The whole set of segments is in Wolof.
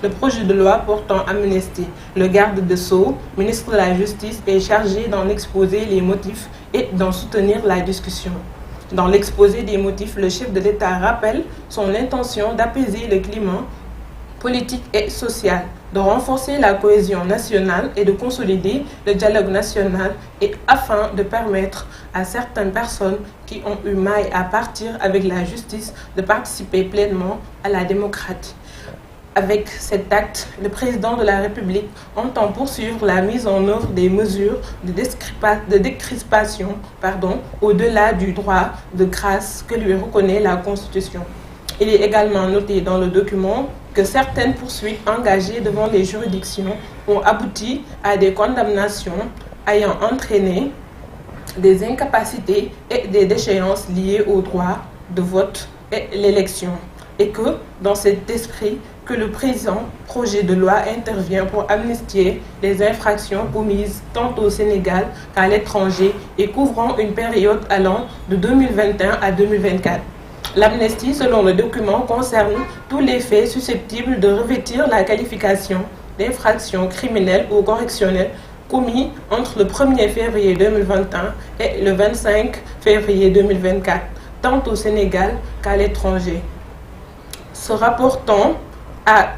le projet de loi portant amnistie. Le garde des Sceaux, ministre de la Justice, est chargé d'en exposer les motifs et d'en soutenir la discussion. Dans l'exposé des motifs, le chef de l'État rappelle son intention d'apaiser le climat politique et social, de renforcer la cohésion nationale et de consolider le dialogue national et afin de permettre à certaines personnes qui ont eu maille à partir avec la justice de participer pleinement à la démocratie. Avec cet acte, le président de la République entend poursuivre la mise en œuvre des mesures de décrispation au-delà du droit de grâce que lui reconnaît la Constitution. Il est également noté dans le document que certaines poursuites engagées devant les juridictions ont abouti à des condamnations ayant entraîné des incapacités et des déchéances liées au droit de vote et l'élection. Et que, dans cet esprit, que le présent projet de loi intervient pour amnistier les infractions commises tant au Sénégal qu'à l'étranger et couvrant une période allant de 2021 à 2024. L'amnistie, selon le document, concerne tous les faits susceptibles de revêtir la qualification d'infraction criminelle ou correctionnelle commis entre le 1er février 2021 et le 25 février 2024, tant au Sénégal qu'à l'étranger. Se rapportant à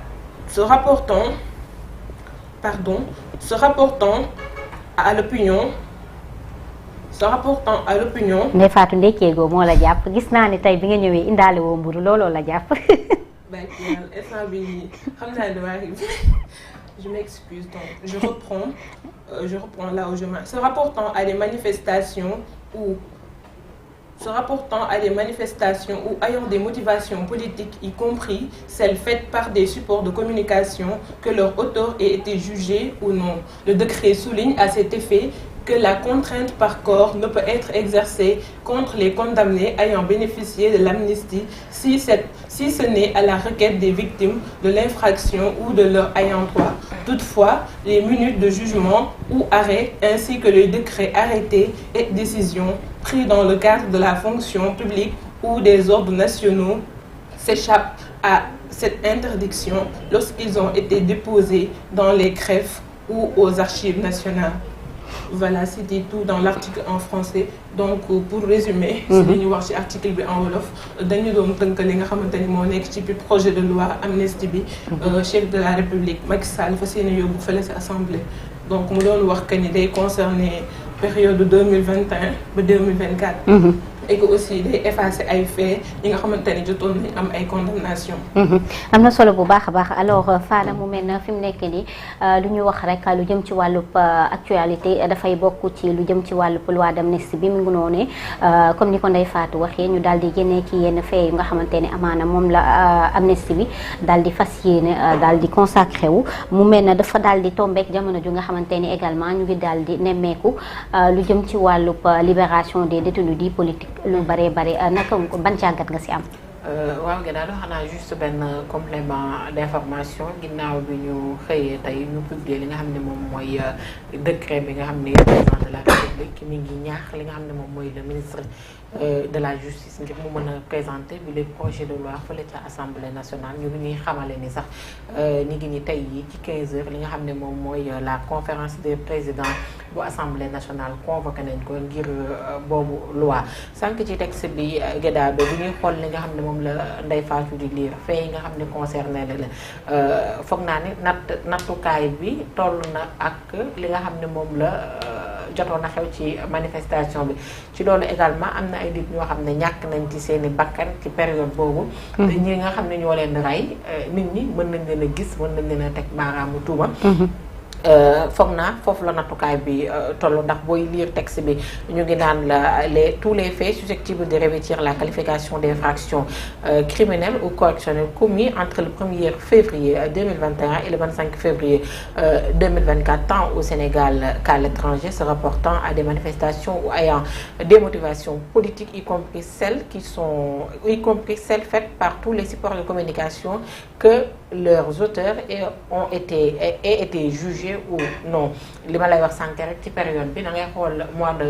l'opinion. Ndeye Fatou ndekkeegoo moo la jàpp gis naa ne tey bi nga ñëwee indaale woo mburu looloo la jàpp. Je m'excuse donc je reprends là où je m'arrête. Se rapportant à des manifestations ou ayant des motivations politiques, y compris celles faites par des supports de communication, que leur auteur ait été jugé ou non. Le décret souligne à cet effet que la contrainte par corps ne peut être exercée contre les condamnés ayant bénéficié de l'amnistie si ce n'est à la requête des victimes de l'infraction ou de leur ayant droit. Toutefois, les minutes de jugement ou arrêt ainsi que les décrets arrêtés et décisions pris dans le cadre de la fonction publique ou des ordres nationaux s'échappent à cette interdiction lorsqu'ils ont été déposés dans les greffes ou aux archives nationales. Voilà, c'était tout dans l'article en français. Donc pour résumer, si dañuy wax ci article bi en wolof dañu doon tënk li nga xamante ni moo nekk ci biir projet de loi amnistie bi chef de la République Macky Sall fas yéene yóbbu fële ci assemblée. Donc mu doon wax que ni day concerner période 2021 ba 2024. Et que aussi day effacer ay faits yi nga xamante ni jotoon nañ am ay condamnation. am na solo bu baax a baax alors Fana mu mel na fi mu nekk nii lu ñu wax rek lu jëm ci wàllub actualité dafay bokk ci lu jëm ci wàllub loi d'amnistie bi mu ngi noonu comme ni ko Ndeye Fatou waxee ñu daal di génnee ci yenn faits yu nga xamante ne amaana moom la amnistie bi daal di fas yéene daal di consacré wu mu mel na dafa daal di tombeek jamono ju nga xamante ni également ñu ngi daal di nemmeeku lu jëm ci wàllub libération des détenus dits politiques. lu bare naka ban jàngat nga ci am. waaw gannaaw xanaa juste benn complément d'information ginnaaw bi ñu xëyee tey ñu publier li nga xam ne moom mooy décret bi nga xam ne président de la République mi ngi ñaax li nga xam ne moom mooy le ministre de la justice ngir mu mën a présenter bi les projets de loi fële ca assemblée nationale ñu ngi ñuy xamale ni sax ñi ngi ñi tey yi ci 15h li nga xam ne moom mooy la conférence des présidents bu assemblée nationale convoqué nañ ko ngir boobu loi sànq ci texte bi Géda bu ñuy xool li nga xam ne moom la Ndeye Fatou di lire fee yi nga xam ne concerné la foog naa ne nattukaay bi toll na ak li nga xam ne moom la jotoon a xew ci manifestation bi ci loolu également am na ay nit ñoo xam ne ñàkk nañ ci seen i bakkan ci période boobu te ñi nga xam ne ñoo leen rey nit ñi mën nañ leen a gis mën nañ leen a teg baaraamu tuuma foog naa foofu la nattukaay bi toll ndax booy lire texte bi ñu ngi naan la tous les faits susceptibles de revêtir la qualification d'infraction criminelle ou correctionnelle commis entre le 1er février 2021 et le 25 février 2024 tant au Sénégal qu'à l'étranger se rapportant à des manifestations ou ayant des motivations politiques y compris celles faites par tous les supports de communication que leurs auteurs ont été jugés ou non li ma lay wax sànq rek ci période bi da ngay xool mois de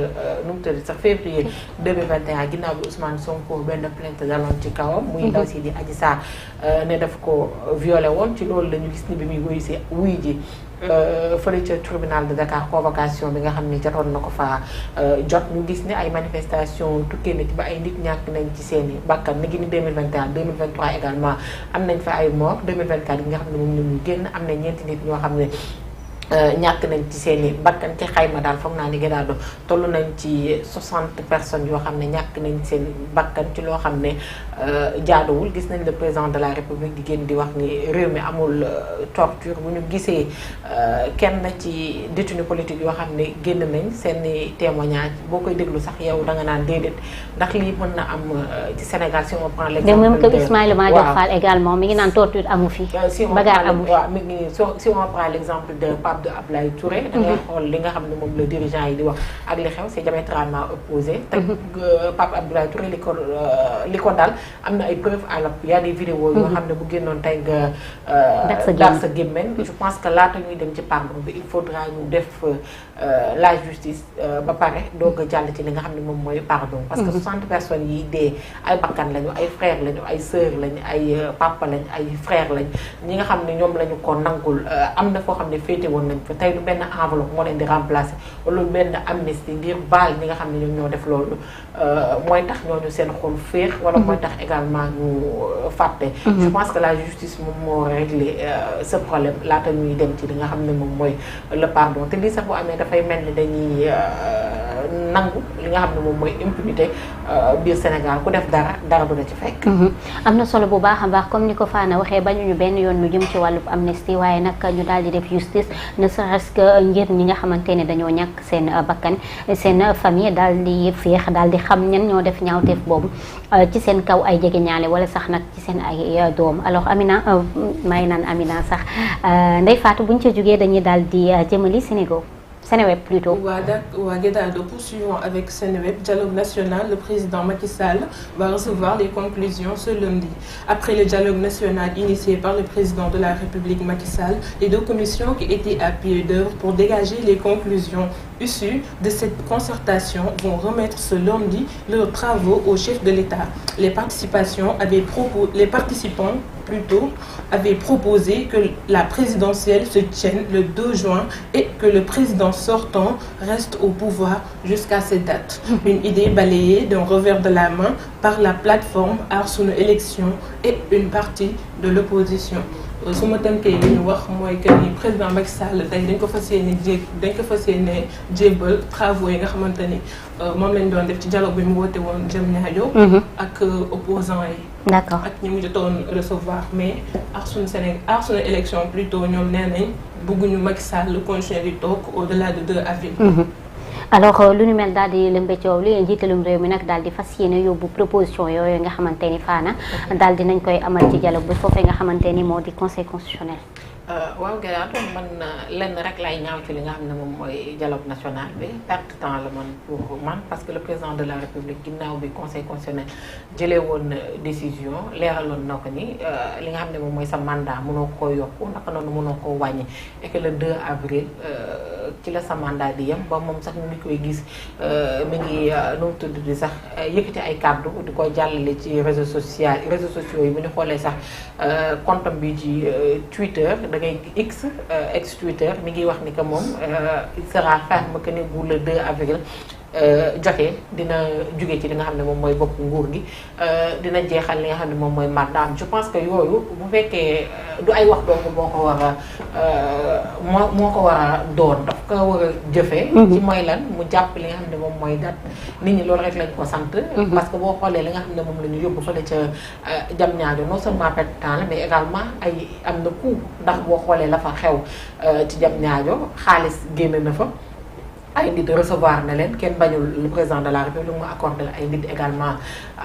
nu mu tudd sax février 2021 ginnaaw bi Ousmane Sonko benn plainte daloon ci kawam. muy ndaw si di Adji Sarr ne daf ko violé woon ci loolu la ñu gis ni bi muy wuy ji fële ca tribunal de Dakar convocation bi nga xam ni jotoon na ko fa jot ñu gis ni ay manifestation tukkee na ci ba ay nit ñàkk nañ ci seen i bakkan ni ngi ni 2021 2023 également am nañ fa ay mort 2024 yi nga xam ne moom la ñu génn am na ñeenti nit ñoo xam ne ñàkk nañ ci seen i bakkan ci xayma daal foog naa ni gënaado toll nañ ci 60 personnes yoo xam ne ñàkk nañ seen bakkan ci loo xam ne jaaduwul. Gis nañ le président de la république di génn di wax ni réew mi amul torture. bu ñu gisee kenn ci détenu politique yoo xam ne génn nañ seen i témoignage boo koy déglu sax yow da nga naan déedéet ndax lii mën na am ci Sénégal si on prend l'exemple même que Ismaïla Madior Fall également mi ngi naan torture amu fi. bagarre amu fi waaw mi ngi si on prend l'exemple de Pape de Abdoulaye Touré. da ngay xool li nga xam ne moom la dirigeant yi di wax ak li xew c'est diamétralement opposé. te Pape Abdoulaye Touré li ko dal am na ay preuves à l'appui. y a des vidéos yoo xam ne bu génnoon tey nga dar sa gémmen. je pense que laata ñuy dem ci pardon bi il faudra ñu def la justice ba pare doog a jàll ci li nga xam ne moom mooy pardon. parce que 60 personnes yi dee ay bakkan lañu ay frères lañu ay sœurs lañu ay papa lañu ay frères lañu ñi nga xam ne ñoom lañu ko nangul am na foo xam ne féete woon nañ fa tey du benn enveloppe moo leen di remplacer wala benn amnistie ngir baal ñi nga xam ne ñoom ñoo def loolu mooy tax ñooñu seen xol féex wala mooy tax également ñu fàtte. je pense que la justice moom moo réglé ce problème laata ñuy dem ci li nga xam ne moom mooy le pardon te lii sax bu amee dafay mel ni dañuy nangu li nga xam ne moom mooy impunité biir Sénégal ku def dara du la ci fekk. am na solo bu baax a baax comme ni ko Fana waxee bañuñu benn yoon lu jëm ci wàllub amnistie waaye nag ñu daal di def justice ne serait-ce que ngir ñi nga xamante ne dañoo ñàkk seen bakkan seen famille daal di féex daal di xam ñan ñoo def ñaawteef boobu ci seen kaw ay jege ñaale wala sax nag ci seen ay doom. alors Amina may naan Amina sax Ndeye Fatou buñ ca jógee dañuy daal di jëmali Seneweb plutôt. Poursuivons avec Seneweb. Dialogue national, le président Macky Sall va recevoir les conclusions ce lundi. Après le dialogue national initié par le président de la République Macky Sall, les deux commissions qui étaient à pied d'œuvre pour dégager les conclusions issues de cette concertation vont remettre ce lundi leurs travaux au chef de l'État. Les participants avaient proposé que la présidentielle se tienne le 2 juin et que le président sortant reste au pouvoir jusqu'à cette date. Une idée balayée d'un revers de la main par la plateforme Aar Sunu Élection et une partie de l'opposition. su ma tënkee li ñu wax mooy que ni président Macky Sall tey dañ ko fas yéene jébbal travaux yi nga xamante ni moom lañ doon def ci dialogue bi mu woote woon Diamniadio ak opposants yi. d'accord ak ñi mu jotoon recevoir mais Aar Sunu Élection plutôt ñoom nee nañ bëgguñu Macky Sall continuer di toog au-delà de 2 avril. alors lu ñu mel daal di lëmbe coow li njiitalum réew mi nag daal di fas yéene yóbbu proposition yooyu nga xamante ni Fana daal di nañ koy amal ci dialogue bi foofee nga xamante ni moo di conseil constitutionnel. waaw gannaaw man lenn rek lay ñaaw ci li nga xam ne moom mooy dialogue national bi perte temps la man pour man parce que le président de la république ginnaaw bi conseil constitutionnel jëlee woon décision leeraloon na ko ni li nga xam ne moom mooy sa mandat mënoo koo yokku naka noonu mënoo koo wàññi et que le 2 avril ci la sa mandat di yem ba moom sax ñu ngi koy gis mi ngi nu mu tudd di sax yëkkati ay kàddu di ko jàllale ci réseaux sociaux yi bu ñu xoolee sax compte bi ci Twitter. da ngay ex Twitter mi ngi wax ni que moom il sera ferme que ni bu le 2 avril jotee dina jóge ci li nga xam ne moom mooy bopp nguur gi dina jeexal li nga xam ne moom mooy mandat. je pense que yooyu bu fekkee du ay wax dong moo ko war a doon daf ko war a jëfee. ci mooy lan mu jàpp li nga xam ne moom mooy date nit ñi loolu rek lañ ko sant. parce que boo xoolee li nga xam ne moom la ñu yóbbu fële ca Diamniadio non seulement perte temps la mais également ay am na coût ndax boo xoolee la fa xew ci Diamniadio xaalis génn na fa. ay nit recevoir na leen kenn bañul le président de la république mu accordé ay nit également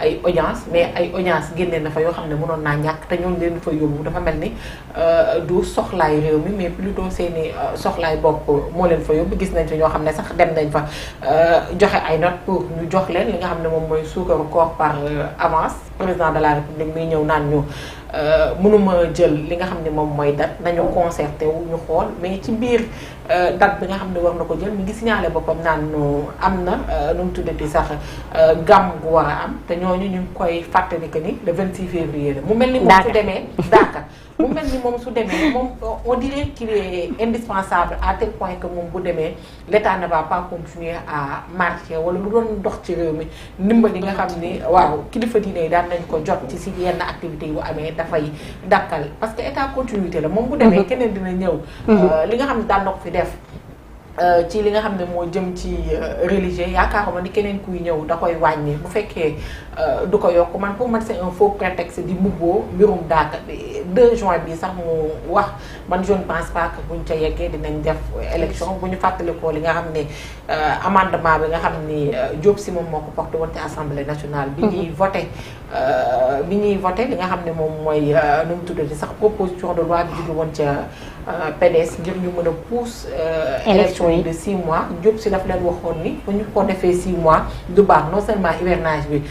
ay audience mais ay audience génne na fa yoo xam ne mënoon naa ñàkk te ñooñu leen fa yóbbu dafa mel ni du soxlaay réew mi mais plutôt seeni soxlaay bopp moo leen fa yóbbu. gis nañ fi ñoo xam ne sax dem nañ fa joxe ay notes pour ñu jox leen li nga xam ne moom mooy suukaru koor par avance président de la république muy ñëw naan ñu mënuma jël li nga xam ne moom mooy date nañu concerté wu ñu xool mais ci biir date bi nga xam ne war na ko jël mi ngi signalé boppam naan am na nu mu tuddati sax gàmm gu war a am te ñooñu ñu ngi koy fàttali que ni le 26 février la mu mel ni moom su demee Dakar mu mel ni moom su demee moom on dirait qu'il est indispensable à tel point que moom bu demee l'État ne va pas continuer à marcher wala lu doon dox ci réew mi ndimbal yi nga xam ni waaw kilifa diine yi daan nañ ko jot ci si yenn activités yu amee dafay dakkal parce que état continuité la moom bu demee keneen dina ñëw li nga xam ne daan na ko fi def ci li nga xam ne moo jëm ci religieux yaakaaruma ni keneen kuy ñëw da koy wàññi bu fekkee du ko yokk man pour man c'est un faux prétexte di mbubboo mbirum Daaka 2 juin bi sax mu wax man je ne pense pas que buñ ca yeggee dinañ def élection bu ñu fàttalikoo li nga xam ne amendement bi nga xam ni Diop si moom moo ko porté woon ci assemblée nationale bi ñuy voté li nga xam ne moom mooy nu mu tuddati sax proposition de loi bi jóge woon ca PDS ngir ñu mën a pousse élection yi de 6 mois Diop si daf leen waxoon ni bu ñu ko defee 6 mois du baax non seulement hivernage bi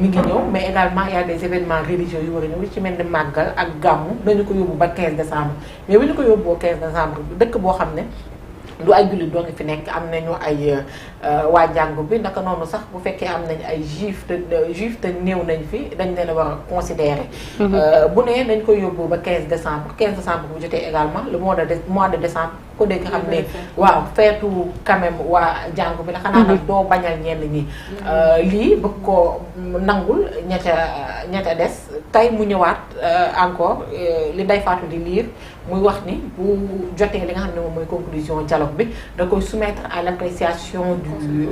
mi ngi ñëw mais également il y a des événements religieux yu war a ñëw li ci mel ni màggal ak gàmmu dañu ko yóbbu ba 15 décembre mais bu ñu ko yóbboo 15 décembre dëkk boo xam ne du ay jullit doo nga fi nekk am nañu ay waa jàngu bi naka noonu sax bu fekkee am nañ ay juif te néew nañ fi dañ leen a war a considérer bu nee dañ koy yóbbu ba 15 décembre bu jotee également le mois de décembre ko dégg nga xam ne waaw feetu quand même waa jàngu bi la xanaa nag doo bañal ñenn ñi lii bëgg ko nangul ña ca des tey mu ñëwaat encore li Ndeye Fatou di lire muy wax ni bu jotee li nga xam ne moom mooy conclusion dialogue bi da koy soumettre à l'appréciation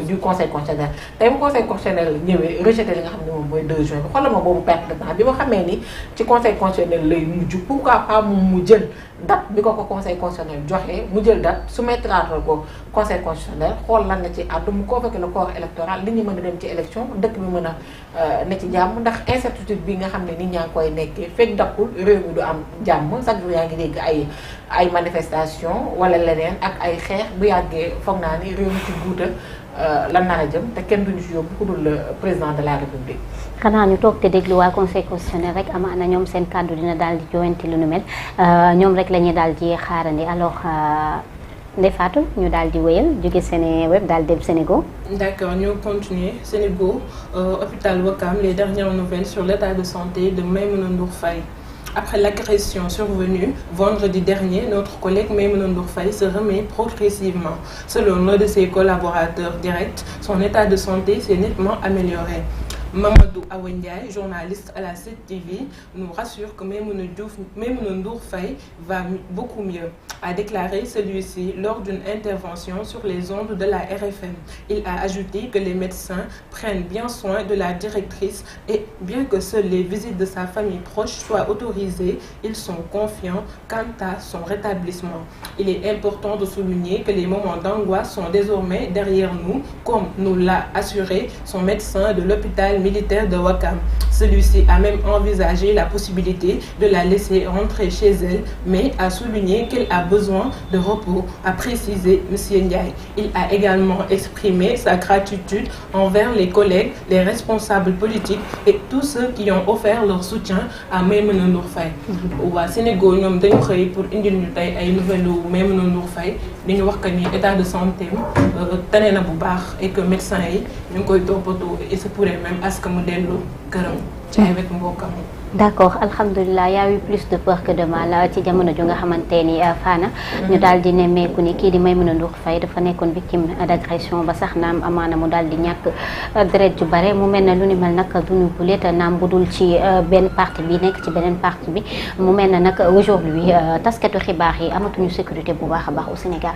du conseil constitutionnel tey bu conseil constitutionnel ñëwee rejeté li nga xam ne moom mooy 2 juin bi xoolal ma boobu perte de temps bi ma xamee ni ci conseil constitutionnel lay mujj pourquoi pas mu jël date bi ko conseil constitutionnel joxe mu jël date soumettre ko conseil constitutionnel xool lan la ci àddu mu convoqué le corps électoral li ñu mën a dem ci élection dëkk bi mën a ne ci jàmm ndax incertitude bi nga xam ne nit ñaa ngi koy nekkee fekk dakkul réew mi du am jàmm chaque jour yaa ngi dégg ay manifestation wala leneen ak ay xeex bu yàggee foog naa ni réew mi ci guuta lan nar a jëm te kenn duñu ci yóbbu ku dul le président de la république. xanaa ñu toog te déglu waa conseil constitutionnel rek amaana ñoom seen kàddu dina daal di joyanti lu nu mel ñoom rek la ñuy daal di xaarandi alors Ndeye Fatou ñu daal di wéyal jóge Seneweb daal dem Sénégal. D'accord, ñu continuer Sénégal hôpital Ouakam les dernières nouvelles sur l'état de santé de Maïmouna Ndour Faye. Après l'agression survenue vendredi dernier, notre collègue Maïmouna Ndour Faye se remet progressivement. Selon l'un de ses collaborateurs directs, son état de santé s'est nettement amélioré. Mamadou Awendiaï, journaliste à la 7TV, nous rassure que Maïmouna Ndour Faye va beaucoup mieux, a déclaré celui-ci lors d'une intervention sur les ondes de la RFM. Il a ajouté que les médecins prennent bien soin de la directrice et bien que seules les visites de sa famille proche soient autorisées, ils sont confiants quant à son rétablissement. Il est important de souligner que les moments d'angoisse sont désormais derrière nous, comme nous l'a assuré son médecin de l'hôpital militaire de Ouakam. Celui-ci a même envisagé la possibilité de la laisser rentrer chez elle, mais a souligné qu'elle a besoin de repos, a précisé M. Ndiaye. Il a également exprimé sa gratitude envers les collègues, les responsables politiques et tous ceux qui ont offert leur soutien à Maïmouna Ndour Faye. waa Sénégal ñoom dañu xëy pour indil ñu tey ay nouvelles Maïmouna Ndour Faye dañu wax que ni état de santé tane na bu baax et que médecin yi ñu ngi koy toppatoo et se pourrait même à ce que mu dellu këram ci ay wetu mbokkam. d'accord alhamdulilah y a eu plus de peur que de mal ci jamono ju nga xamante ni Fana ñu daal di nemmeeku ni kii di Maïmouna Ndour Faye dafa nekkoon victime d'agression ba sax naam amaana mu daal di ñàkk deret ju bare mu mel ne lu ni mel nag duñu bulet naam bu dul ci benn partie bi nekk ci beneen partie bi mu mel ne nag aujourd'hui taskatu xibaar yi amatuñu sécurité bu baax a baax au Sénégal.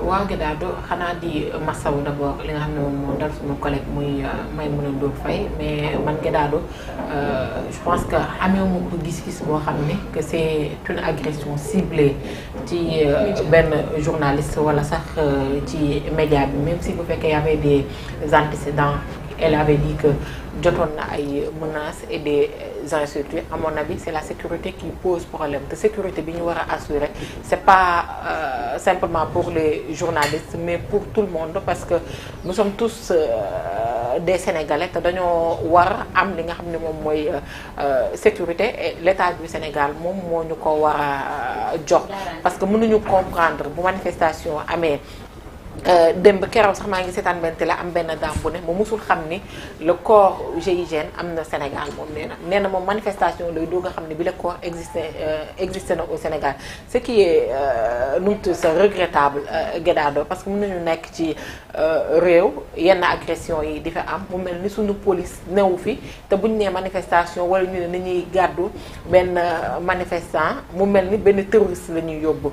waaw Guédado xanaa di masawu d'abord li nga xam ne moom moo dal suñu collègue muy Maïmouna Ndour Faye mais man Guédado je pense que amee mu ko gis-gis boo xam ne que c'est une agression ciblée ci benn journaliste wala sax ci média bi même si bu fekkee y avait des antécédents elle avait dit que jotoon na ay menaces et des insultes à mon avis c'est la sécurité qui pose problème te sécurité bi ñu war a assurer c'est pas simplement pour les journalistes mais pour tout le monde parce que nous sommes tous des Sénégalais te dañoo war am li nga xam ne moom mooy sécurité et l'État du Sénégal moom moo ñu ko war a jox parce que mënuñu comprendre bu manifestation amee démb keroog sax maa ngi seetaan benn télé am benn dame bu ne moom musul xam ni le corps GIGN am na Sénégal moom nee na moom manifestation lay doog a xam ne bi le corps existé na au Sénégal ce qui est numtu sa regrettable Guédado parce que mën nañu nekk ci réew yenn agression yi di fa am mu mel ni suñu police newu fi te buñ nee manifestation wala ñu ne nañuy gàddu benn manifestant mu mel ni benn terroriste la ñuy yóbbu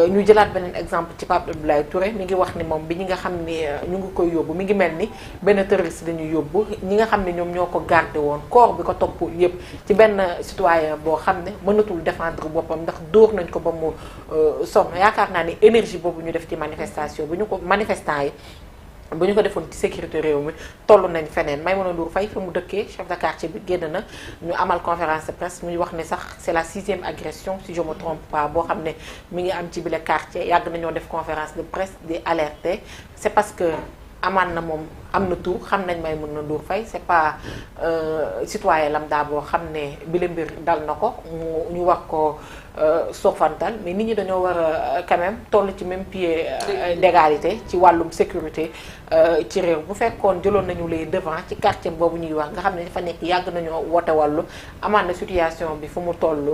ñu jëlaat beneen exemple ci Pape Abdoulaye Touré mi ngi wax ni moom bi ñi nga xam ni ñu ngi koy yóbbu mi ngi mel ni benn terroriste dañuy yóbbu ñi nga xam ne ñoom ñoo ko gardé woon corps bi ko topp yépp ci benn citoyen boo xam ne mënatul défendre boppam ndax dóor nañ ko ba mu sonn yaakaar naa ni énergie boobu ñu def ci manifestation bu ñu ko manifestant yi bu ñu ko defoon ci sécurité réew mi toll nañ feneen Maïmouna Ndour Faye fi mu dëkkee chef de quartier bi génn na ñu amal conférence de presse muy wax ne sax c'est la 6e agression si je me trompe pas boo xam ne mi ngi am ci bile quartier yàgg nañoo def conférence de presse di alerter c'est parce que amaan na moom am na tur xam nañ Maïmouna Ndour Faye c'est pas citoyen lambda boo xam ne bile mbir dal na ko ñu wax ko soofantal mais nit ñi dañoo war a quand même toll ci même pied d'égalité ci wàllum sécurité ci réew bu fekkoon jëloon nañu les devant ci quartier boobu ñuy wax nga xam ne dafa nekk yàgg nañoo woote wàllu amaan na situation bi fu mu toll